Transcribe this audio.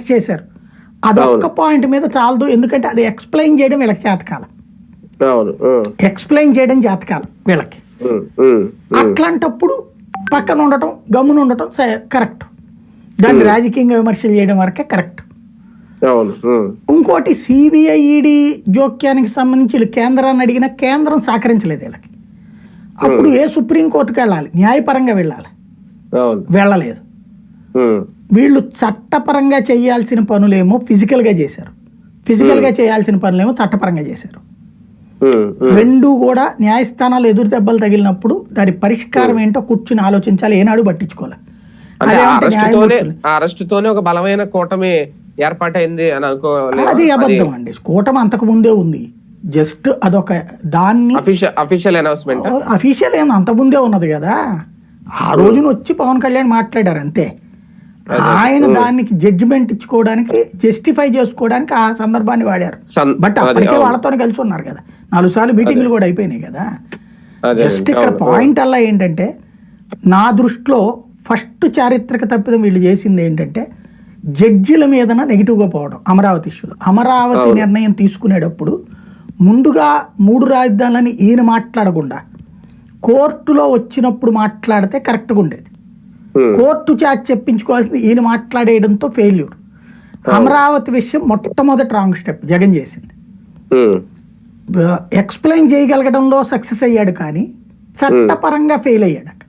Arrest చేశారు. అదొక్క point మీద చాలదు, ఎందుకంటే అది ఎక్స్ప్లెయిన్ చేయడం వీళ్ళకి చేతకాలం, ఎక్స్ప్లెయిన్ చేయడం చేతకాలం వీళ్ళకి. అట్లాంటప్పుడు పక్కన ఉండటం, గమ్మున ఉండటం కరెక్ట్, దాన్ని రాజకీయంగా విమర్శలు చేయడం వరకే కరెక్ట్. ఇంకోటి సిబిఐ ఈడీ జోక్యానికి సంబంధించి కేంద్రాన్ని అడిగినా కేంద్రం సహకరించలేదు వీళ్ళకి. అప్పుడు సుప్రీంకోర్టుకి వెళ్ళాలి, న్యాయపరంగా వెళ్ళాలి, వెళ్ళలేదు. వీళ్ళు చట్టపరంగా చేయాల్సిన పనులేమో ఫిజికల్గా చేశారు, ఫిజికల్గా చేయాల్సిన పనులేమో చట్టపరంగా చేశారు. రెండు కూడా న్యాయస్థానాలు ఎదురు దెబ్బలు తగిలినప్పుడు దాని పరిష్కారం ఏంటో కూర్చుని ఆలోచించాలి, ఏనాడు పట్టించుకోవాలి. ఒక బలమైన కూటమి ఏర్పాటైంది అని అనుకోవాలి. అది అబద్ధం అండి, కూటమి అంతకు ముందే ఉంది, జస్ట్ అదొక దాన్ని అఫీషియల్ అనౌన్స్మెంట్, అఫీషియల్ ఏమో అంత ముందే ఉన్నది కదా. ఆ రోజున వచ్చి పవన్ కళ్యాణ్ మాట్లాడారు అంతే. ఆయన దానికి జడ్జిమెంట్ ఇచ్చుకోవడానికి, జస్టిఫై చేసుకోవడానికి ఆ సందర్భాన్ని వాడారు. బట్ అప్పటికే వాళ్ళతోనే కలిసి ఉన్నారు కదా, 4 సార్లు మీటింగ్లు కూడా అయిపోయినాయి కదా. జస్ట్ ఇక్కడ పాయింట్ అలా ఏంటంటే, నా దృష్టిలో ఫస్ట్ చారిత్రక తప్పిదం వీళ్ళు చేసింది ఏంటంటే, జడ్జిల మీదన నెగిటివ్గా పోవడం. అమరావతి ఇష్యూలో అమరావతి నిర్ణయం తీసుకునేటప్పుడు ముందుగా 3 రాజధానులని ఈయన మాట్లాడకుండా కోర్టులో వచ్చినప్పుడు మాట్లాడితే కరెక్ట్గా ఉండేది. కోర్టు చార్జ్ చెప్పించుకోవాల్సింది ఈయన మాట్లాడేయడంతో ఫెయిల్యూర్. అమరావతి విషయం మొట్టమొదటి రాంగ్ స్టెప్ జగన్ చేసింది. ఎక్స్ప్లెయిన్ చేయగలగడంలో సక్సెస్ అయ్యాడు కానీ చట్టపరంగా ఫెయిల్ అయ్యాడు.